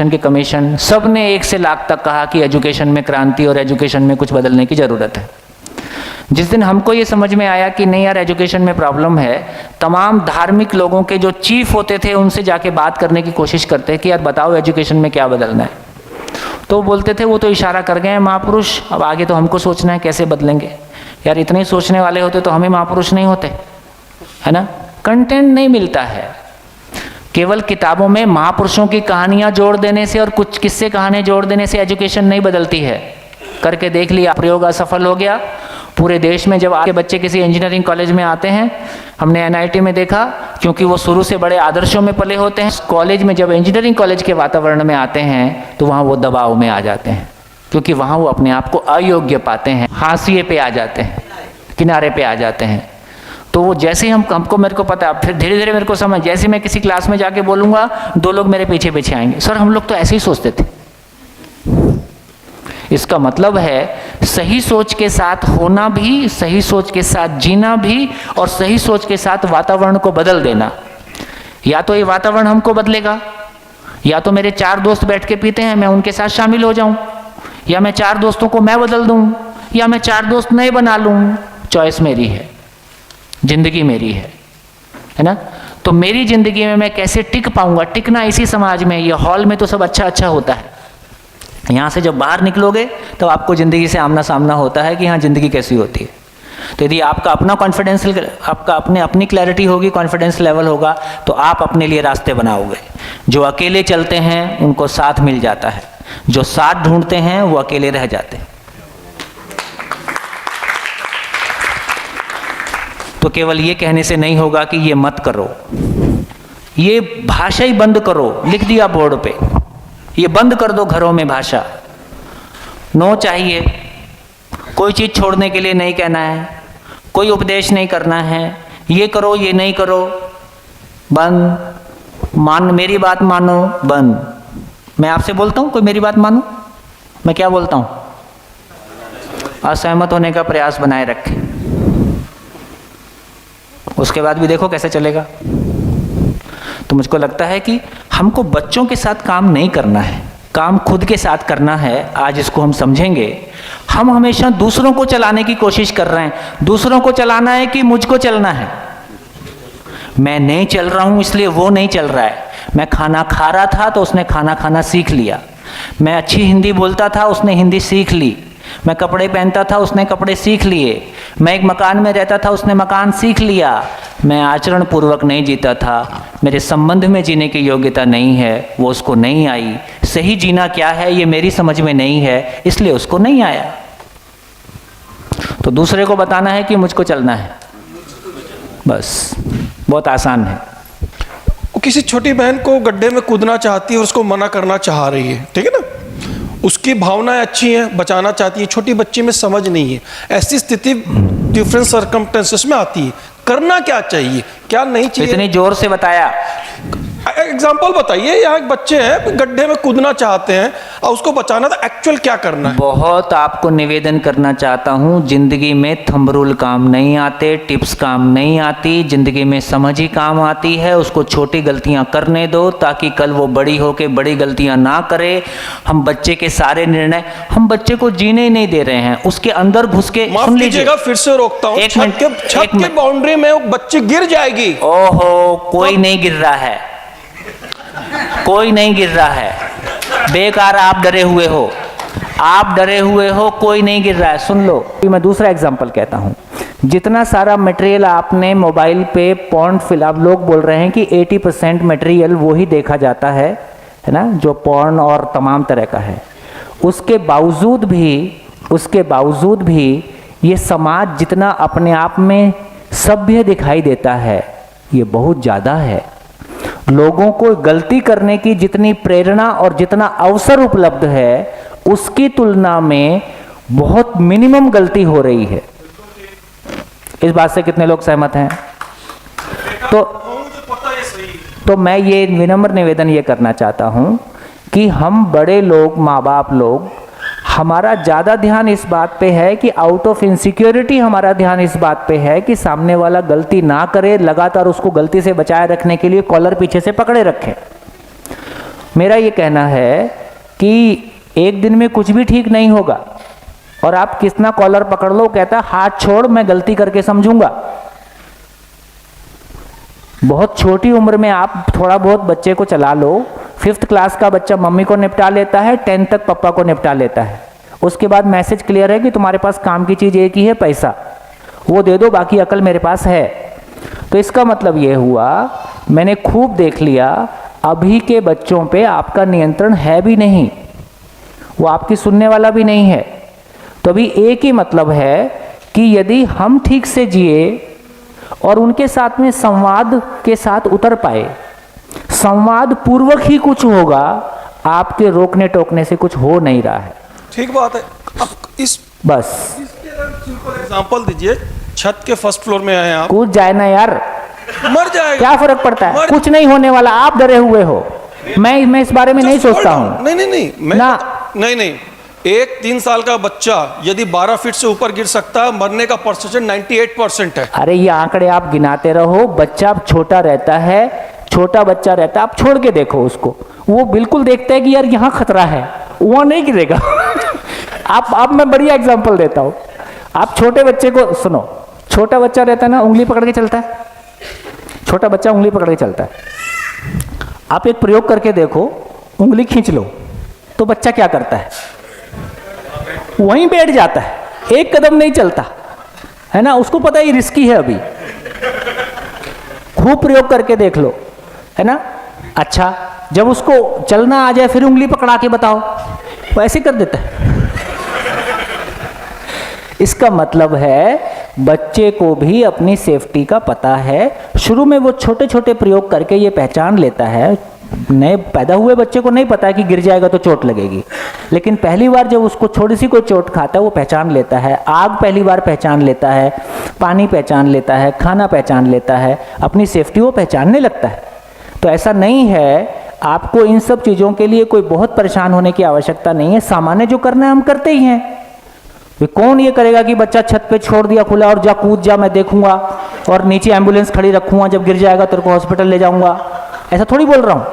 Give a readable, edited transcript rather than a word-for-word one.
Education के commission, सब ने 1 से लाख तक कहा कि एजुकेशन में क्रांति और एजुकेशन में कुछ बदलने की ज़रूरत है। जिस दिन हमको ये समझ में आया कि नहीं यार एजुकेशन में प्रॉब्लम है, तमाम धार्मिक लोगों के जो चीफ होते थे उनसे जाके बात करने की कोशिश करते कि यार बताओ एजुकेशन में क्या बदलना है। तो वो बोलते थे वो तो इशारा कर गए हैं महापुरुष, अब आगे तो हमको सोचना है कैसे बदलेंगे। यार इतने ही सोचने वाले होते तो हमें महापुरुष नहीं होते, है ना। कंटेंट नहीं मिलता है, केवल किताबों में महापुरुषों की कहानियां जोड़ देने से और कुछ किस्से कहानियां जोड़ देने से एजुकेशन नहीं बदलती है। करके देख लिया, प्रयोग असफल हो गया। पूरे देश में जब आपके बच्चे किसी इंजीनियरिंग कॉलेज में आते हैं, हमने एनआईटी में देखा, क्योंकि वो शुरू से बड़े आदर्शों में पले होते हैं, कॉलेज में जब इंजीनियरिंग कॉलेज के वातावरण में आते हैं तो वहाँ वो दबाव में आ जाते हैं, क्योंकि वहाँ वो अपने आप को अयोग्य पाते हैं, हाशिए पे आ जाते हैं, किनारे पे आ जाते हैं। तो वो जैसे ही हमको मेरे को पता, फिर धीरे धीरे मेरे को समझ, जैसे मैं किसी क्लास में जाके बोलूँगा 2 लोग मेरे पीछे पीछे आएंगे, सर हम लोग तो ऐसे ही सोचते थे। इसका मतलब है सही सोच के साथ होना भी, सही सोच के साथ जीना भी, और सही सोच के साथ वातावरण को बदल देना। या तो ये वातावरण हमको बदलेगा, या तो मेरे 4 दोस्त बैठ के पीते हैं मैं उनके साथ शामिल हो जाऊं, या मैं 4 दोस्तों को मैं बदल दूं, या मैं 4 दोस्त नए बना लूं। चॉइस मेरी है, जिंदगी मेरी है ना। तो मेरी जिंदगी में मैं कैसे टिक पाऊंगा, टिकना इसी समाज में। ये हॉल में तो सब अच्छा अच्छा होता है, यहाँ से जब बाहर निकलोगे तो आपको ज़िंदगी से आमना सामना होता है कि हाँ ज़िंदगी कैसी होती है। तो यदि आपका अपना कॉन्फिडेंस, आपका अपनी क्लैरिटी होगी, कॉन्फिडेंस लेवल होगा, तो आप अपने लिए रास्ते बनाओगे। जो अकेले चलते हैं उनको साथ मिल जाता है, जो साथ ढूंढते हैं वो अकेले रह जाते हैं। तो केवल ये कहने से नहीं होगा कि ये मत करो, ये भाषा ही बंद करो, लिख दिया बोर्ड पे, ये बंद कर दो घरों में भाषा। नो चाहिए, कोई चीज़ छोड़ने के लिए नहीं कहना है, कोई उपदेश नहीं करना है, ये करो ये नहीं करो, बंद। मेरी बात मानो, बंद। मैं आपसे बोलता हूँ कोई मेरी बात मानो, मैं क्या बोलता हूँ? असहमत होने का प्रयास बनाए रखें। उसके बाद भी देखो कैसे चलेगा। तो मुझको लगता है कि हमको बच्चों के साथ काम नहीं करना है, काम खुद के साथ करना है। आज इसको हम समझेंगे। हम हमेशा दूसरों को चलाने की कोशिश कर रहे हैं। दूसरों को चलाना है कि मुझको चलना है? मैं नहीं चल रहा हूं इसलिए वो नहीं चल रहा है। मैं खाना खा रहा था तो उसने खाना खाना सीख लिया। मैं अच्छी हिंदी बोलता था, उसने हिंदी सीख ली। मैं कपड़े पहनता था, उसने कपड़े सीख लिए। मैं एक मकान में रहता था, उसने मकान सीख लिया। मैं आचरण पूर्वक नहीं जीता था, मेरे संबंध में जीने की योग्यता नहीं है, वो उसको नहीं आई। सही जीना क्या है ये मेरी समझ में नहीं है, इसलिए उसको नहीं आया। तो दूसरे को बताना है कि मुझको चलना है, बस। बहुत आसान है। वो किसी छोटी बहन को गड्ढे में कूदना चाहती है और उसको मना करना चाह रही है, ठीक है ना। उसकी भावनाएं अच्छी हैं, बचाना चाहती है, छोटी बच्ची में समझ नहीं है। ऐसी स्थिति डिफरेंट सर्कमस्टेंसेस में आती है। करना क्या चाहिए, क्या नहीं चाहिए? इतनी जोर से बताया। एग्जाम्पल बताइए। यहाँ एक बच्चे हैं गड्ढे में कूदना चाहते हैं और उसको बचाना, तो एक्चुअल क्या करना है? बहुत आपको निवेदन करना चाहता हूँ, जिंदगी में थंब रूल काम नहीं आते, टिप्स काम नहीं आती। जिंदगी में समझ ही काम आती है। उसको छोटी गलतियां करने दो ताकि कल वो बड़ी होके बड़ी गलतियां ना करे। हम बच्चे के सारे निर्णय, हम बच्चे को जीने ही नहीं दे रहे हैं, उसके अंदर घुस के। माफ कीजिएगा, फिर से रोकता हूँ। छत के बाउंड्री में वो बच्ची गिर जाएगी। ओहो, कोई नहीं गिर रहा है, कोई नहीं गिर रहा है। बेकार आप डरे हुए हो, आप डरे हुए हो, कोई नहीं गिर रहा है। सुन लो, मैं दूसरा एग्जांपल कहता हूं। जितना सारा मटेरियल आपने मोबाइल पे पॉर्न आप लोग बोल रहे हैं कि 80% मटेरियल वो ही देखा जाता है ना, जो पॉर्न और तमाम तरह का है। उसके बावजूद भी ये समाज जितना अपने आप में सभ्य दिखाई देता है, ये बहुत ज़्यादा है। लोगों को गलती करने की जितनी प्रेरणा और जितना अवसर उपलब्ध है, उसकी तुलना में बहुत मिनिमम गलती हो रही है। इस बात से कितने लोग सहमत हैं? तो मैं ये विनम्र निवेदन ये करना चाहता हूं कि हम बड़े लोग, माँ बाप लोग, हमारा ज़्यादा ध्यान इस बात पे है कि आउट ऑफ इनसिक्योरिटी हमारा ध्यान इस बात पे है कि सामने वाला गलती ना करे, लगातार उसको गलती से बचाए रखने के लिए कॉलर पीछे से पकड़े रखें। मेरा ये कहना है कि एक दिन में कुछ भी ठीक नहीं होगा, और आप कितना कॉलर पकड़ लो, कहता हाथ छोड़, मैं गलती करके समझूंगा। बहुत छोटी उम्र में आप थोड़ा बहुत बच्चे को चला लो, 5th क्लास का बच्चा मम्मी को निपटा लेता है, 10th तक पापा को निपटा लेता है। उसके बाद मैसेज क्लियर है कि तुम्हारे पास काम की चीज़ एक ही है, पैसा, वो दे दो, बाकी अकल मेरे पास है। तो इसका मतलब ये हुआ, मैंने खूब देख लिया, अभी के बच्चों पे आपका नियंत्रण है भी नहीं, वो आपकी सुनने वाला भी नहीं है। तो अभी एक ही मतलब है कि यदि हम ठीक से जिए और उनके साथ में संवाद के साथ उतर पाए, संवाद पूर्वक ही कुछ होगा, आपके रोकने टोकने से कुछ हो नहीं रहा है। ठीक बात है। अब इस बस सिंपल एग्जांपल दीजिए, छत के फर्स्ट फ्लोर में आए आप, कूद जाए ना यार, मर जाएगा, क्या फर्क पड़ता है, मर- कुछ नहीं होने वाला, आप डरे हुए हो। मैं इस बारे में नहीं सोचता हूँ नहीं मैं ना। नहीं, एक 3 साल का बच्चा यदि 12 फीट से ऊपर गिर सकता है, मरने का परसेंटेज 98% है। अरे ये आंकड़े आप गिनाते रहो, बच्चा छोटा रहता है, छोटा बच्चा रहता है, आप छोड़ के देखो उसको, वो बिल्कुल देखता है कि यार यहाँ खतरा है, वो नहीं गिरेगा। आप मैं बढ़िया एग्जांपल देता हूँ। आप छोटे बच्चे को सुनो, छोटा बच्चा रहता है ना, उंगली पकड़ के चलता है, छोटा बच्चा उंगली पकड़ के चलता है। आप एक प्रयोग करके देखो, उंगली खींच लो तो बच्चा क्या करता है, वहीं बैठ जाता है, एक कदम नहीं चलता है ना, उसको पता है रिस्की है अभी। खूब प्रयोग करके देख लो, है ना। अच्छा, जब उसको चलना आ जाए फिर उंगली पकड़ा के बताओ, वो ऐसे कर देता है। इसका मतलब है बच्चे को भी अपनी सेफ्टी का पता है। शुरू में वो छोटे छोटे प्रयोग करके ये पहचान लेता है। नए पैदा हुए बच्चे को नहीं पता है कि गिर जाएगा तो चोट लगेगी, लेकिन पहली बार जब उसको थोड़ी सी कोई चोट खाता है वो पहचान लेता है। आग पहली बार पहचान लेता है, पानी पहचान लेता है, खाना पहचान लेता है, अपनी सेफ्टी वो पहचानने लगता है। तो ऐसा नहीं है, आपको इन सब चीज़ों के लिए कोई बहुत परेशान होने की आवश्यकता नहीं है। सामान्य जो करना है हम करते ही हैं। वे कौन ये करेगा कि बच्चा छत पे छोड़ दिया खुला और जा कूद जा, मैं देखूंगा और नीचे एम्बुलेंस खड़ी रखूंगा, जब गिर जाएगा तेरे को हॉस्पिटल ले जाऊंगा, ऐसा थोड़ी बोल रहा हूँ।